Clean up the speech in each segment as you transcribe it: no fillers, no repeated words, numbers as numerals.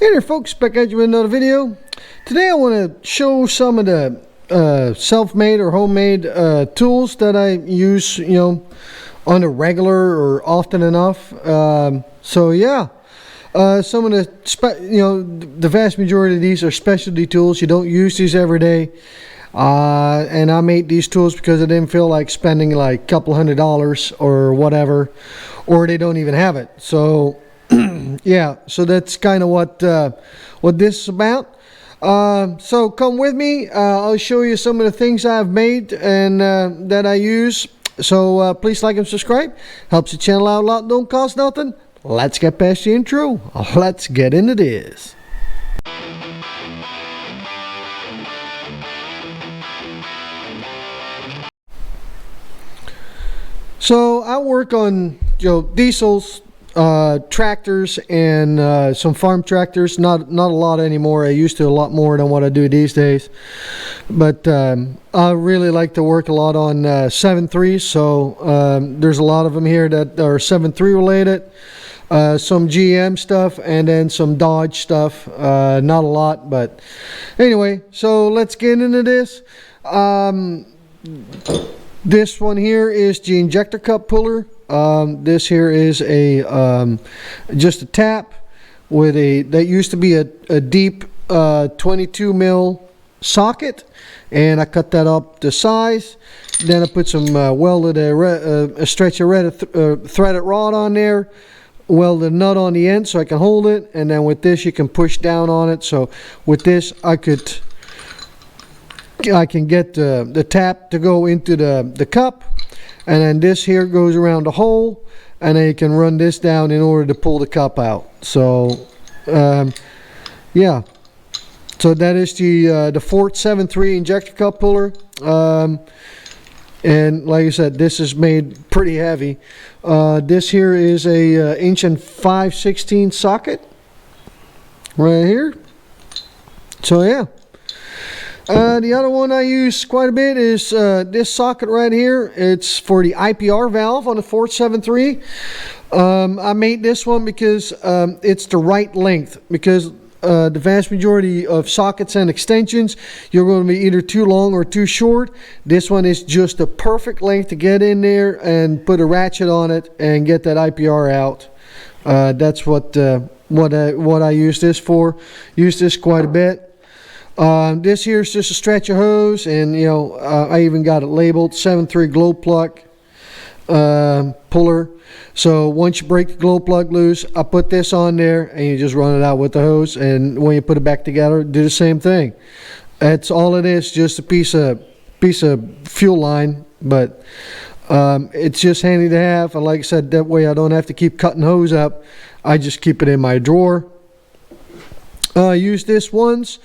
Hey there folks, back at you with another video. Today I want to show some of the self-made or homemade tools that I use, on a regular or often enough. So yeah, some of the vast majority of these are specialty tools. You don't use these every day. And I made these tools because I didn't feel like spending like a couple $100 or whatever, or they don't even have it. So yeah, so that's kind of what this is about. So come with me. I'll show you some of the things I've made and that I use. So please like and subscribe. Helps the channel out a lot. Don't cost nothing. Let's get past the intro. Let's get into this. So I work on diesels, tractors, and some farm tractors. Not a lot anymore. I used to a lot more than what I do these days. But I really like to work a lot on 7.3s. So there's a lot of them here that are 7.3 related. Some GM stuff and then some Dodge stuff. Not a lot, but anyway. So let's get into this. This one here is the injector cup puller. This here is a just a tap with that used to be a deep 22 mil socket, and I cut that up to size. Then I put some welded a threaded rod on there, welded a nut on the end so I can hold it, and then with this you can push down on it. So with this I can get the tap to go into the cup, and then this here goes around the hole, and then you can run this down in order to pull the cup out. So yeah, so that is the Fort 7.3 injector cup puller. And like I said, this is made pretty heavy. This here is a 1.5/16" socket right here. So yeah. The other one I use quite a bit is this socket right here. It's for the IPR valve on the Fort 7.3. I made this one because it's the right length, because the vast majority of sockets and extensions, you're going to be either too long or too short. This one is just the perfect length to get in there and put a ratchet on it and get that IPR out. That's what I use this for. Use this quite a bit. This here is just a stretcher hose, and I even got it labeled 7.3 glow plug puller. So once you break the glow plug loose, I put this on there and you just run it out with the hose, and when you put it back together, do the same thing. That's all it is, just a piece of fuel line, but it's just handy to have. And like I said, that way I don't have to keep cutting hose up. I just keep it in my drawer. Use this once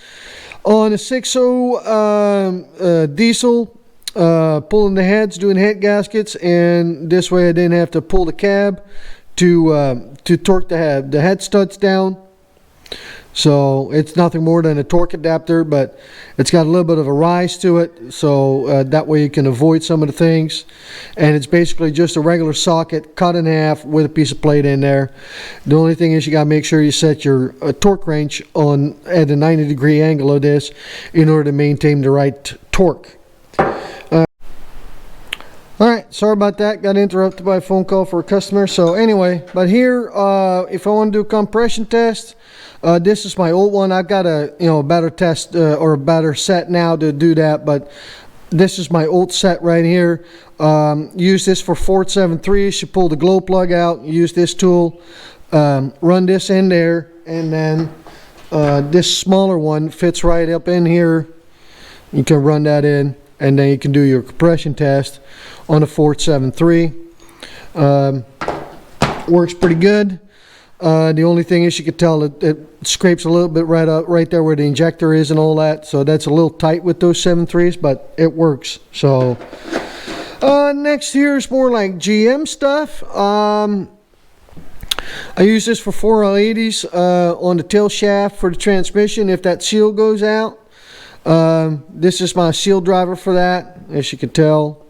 on a 6.0 diesel, pulling the heads, doing head gaskets, and this way I didn't have to pull the cab to torque the head studs down. So it's nothing more than a torque adapter, but it's got a little bit of a rise to it, so that way you can avoid some of the things. And it's basically just a regular socket cut in half with a piece of plate in there. The only thing is you got to make sure you set your torque wrench on at a 90-degree angle of this in order to maintain the right torque. Alright, sorry about that. Got interrupted by a phone call for a customer. So anyway, but here, if I want to do a compression test, this is my old one. I've got a better test or a better set now to do that, but this is my old set right here. Use this for Fort 7.3. You pull the glow plug out, use this tool, run this in there, and then this smaller one fits right up in here. You can run that in, and then you can do your compression test on the Fort 7.3. Works pretty good. The only thing is you can tell it scrapes a little bit right there where the injector is and all that. So that's a little tight with those 7.3s, but it works. So next here is more like GM stuff. I use this for 4L80s on the tail shaft for the transmission if that seal goes out. This is my seal driver for that, as you can tell.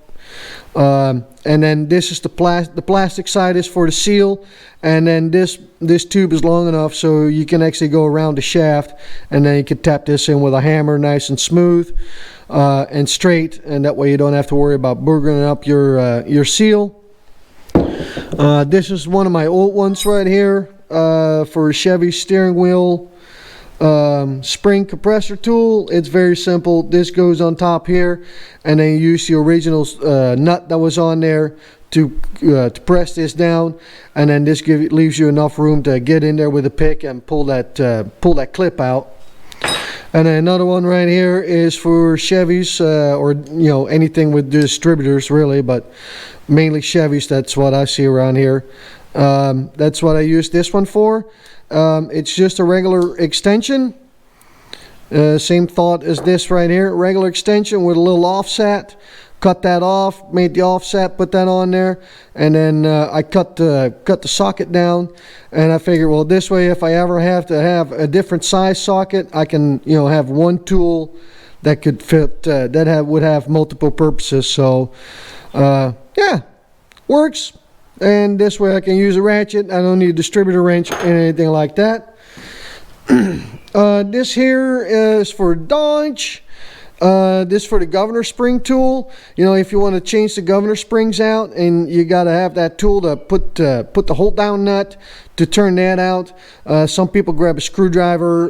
And then this is the plastic side is for the seal, and then this tube is long enough so you can actually go around the shaft, and then you can tap this in with a hammer, nice and smooth and straight, and that way you don't have to worry about boogering up your seal. This is one of my old ones right here for Chevy steering wheel spring compressor tool. It's very simple. This goes on top here, and then you use the original nut that was on there to press this down, and then this leaves you enough room to get in there with a pick and pull that clip out. And then another one right here is for Chevys, or anything with distributors really, but mainly Chevys. That's what I see around here. That's what I use this one for. It's just a regular extension, same thought as this right here, regular extension with a little offset. Cut that off, made the offset, put that on there, and then I cut the socket down, and I figured, well, this way if I ever have to have a different size socket, I can have one tool that could fit, would have multiple purposes. So yeah, works. And this way I can use a ratchet. I don't need a distributor wrench or anything like that. This here is for Dodge. This for the governor spring tool. If you want to change the governor springs out, and you got to have that tool to put the hold down nut to turn that out. Some people grab a screwdriver,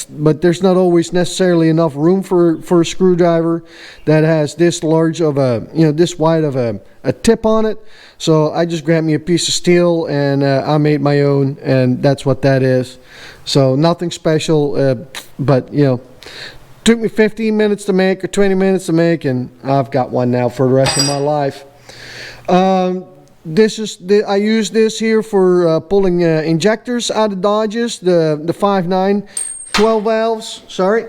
but there's not always necessarily enough room for a screwdriver that has this large of a this wide of a tip on it. So I just grabbed me a piece of steel, and I made my own, and that's what that is. So nothing special, but took me 15 minutes to make or 20 minutes to make, and I've got one now for the rest of my life. I use this here for pulling injectors out of Dodges, the 5.9 12 valves. Sorry.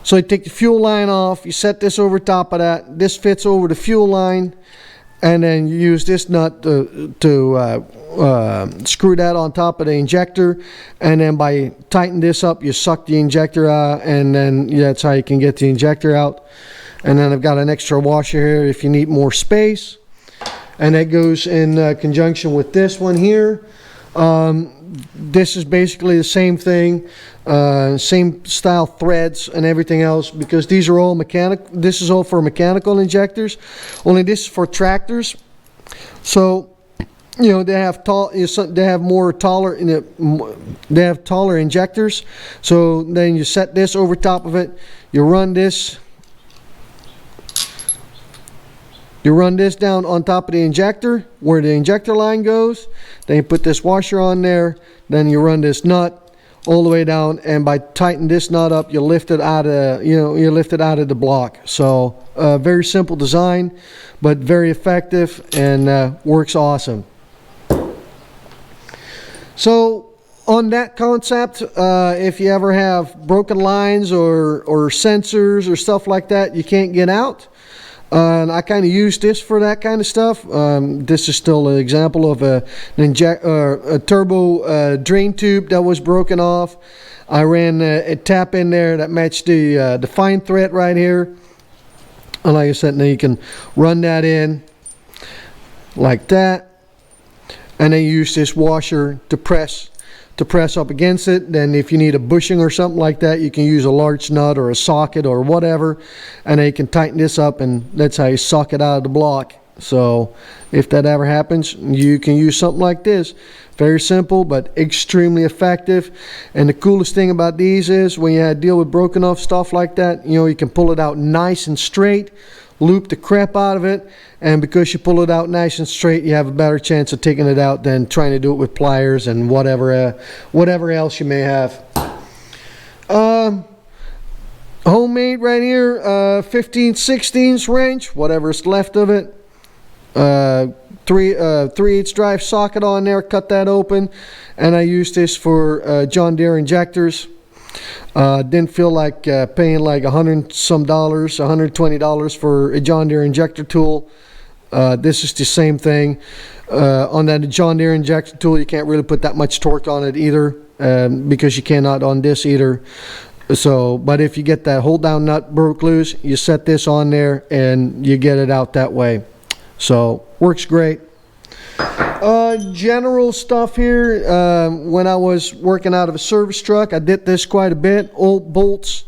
So you take the fuel line off, you set this over top of that. This fits over the fuel line, and then you use this nut to screw that on top of the injector, and then by tightening this up, you suck the injector out, and then that's how you can get the injector out. And then I've got an extra washer here if you need more space, and that goes in conjunction with this one here. This is basically the same thing, same style threads and everything else, because these are all mechanical. This is all for mechanical injectors, only this is for tractors. So they have taller injectors. So then you set this over top of it, you run this down on top of the injector where the injector line goes. Then you put this washer on there, then you run this nut all the way down, and by tightening this nut up, you lift it out of the block. So very simple design, but very effective, and works awesome. So on that concept, if you ever have broken lines or sensors or stuff like that you can't get out, and I kind of use this for that kind of stuff. This is still an example of a turbo drain tube that was broken off. I ran a tap in there that matched the fine thread right here. And like I said, now you can run that in like that, and then use this washer to press up against it. Then if you need a bushing or something like that, you can use a large nut or a socket or whatever, and then you can tighten this up, and that's how you suck it out of the block. So if that ever happens, you can use something like this. Very simple, but extremely effective. And the coolest thing about these is when you deal with broken off stuff like that, you can pull it out nice and straight, loop the crap out of it, and because you pull it out nice and straight, you have a better chance of taking it out than trying to do it with pliers and whatever else you may have. Homemade right here, 15/16 wrench, whatever's left of it. 3/8 drive socket on there, cut that open, and I use this for John Deere injectors. Didn't feel like paying like $120 for a John Deere injector tool. This is the same thing. On that John Deere injector tool, you can't really put that much torque on it either, because you cannot on this either. So, but if you get that hold down nut broke loose, you set this on there and you get it out that way. So, works great. General stuff here. When I was working out of a service truck, I did this quite a bit. Old bolts.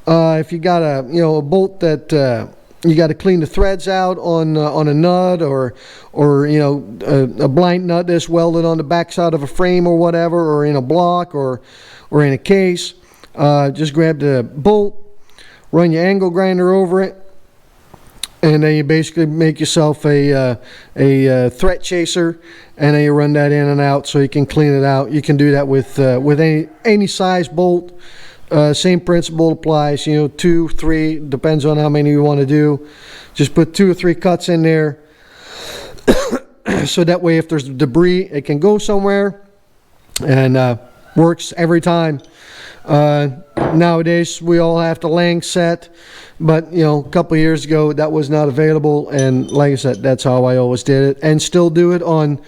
If you got a bolt that you got to clean the threads out on a nut, or a blind nut that's welded on the backside of a frame or whatever, or in a block or in a case. Just grab the bolt, run your angle grinder over it, and then you basically make yourself a thread chaser, and then you run that in and out so you can clean it out. You can do that with any size bolt. Same principle applies. 2, 3, depends on how many you want to do. Just put 2 or 3 cuts in there, so that way if there's debris, it can go somewhere, and works every time. Nowadays we all have the Lang set, but a couple of years ago that was not available, and like I said, that's how I always did it, and still do it on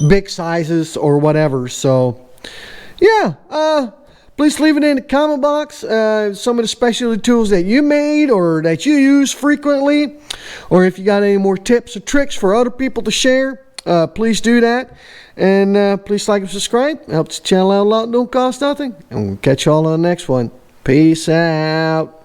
big sizes or whatever. So yeah, please leave it in the comment box, some of the specialty tools that you made or that you use frequently, or if you got any more tips or tricks for other people to share, please do that. And please like and subscribe. Helps the channel out a lot, don't cost nothing. And we'll catch y'all on the next one. Peace out.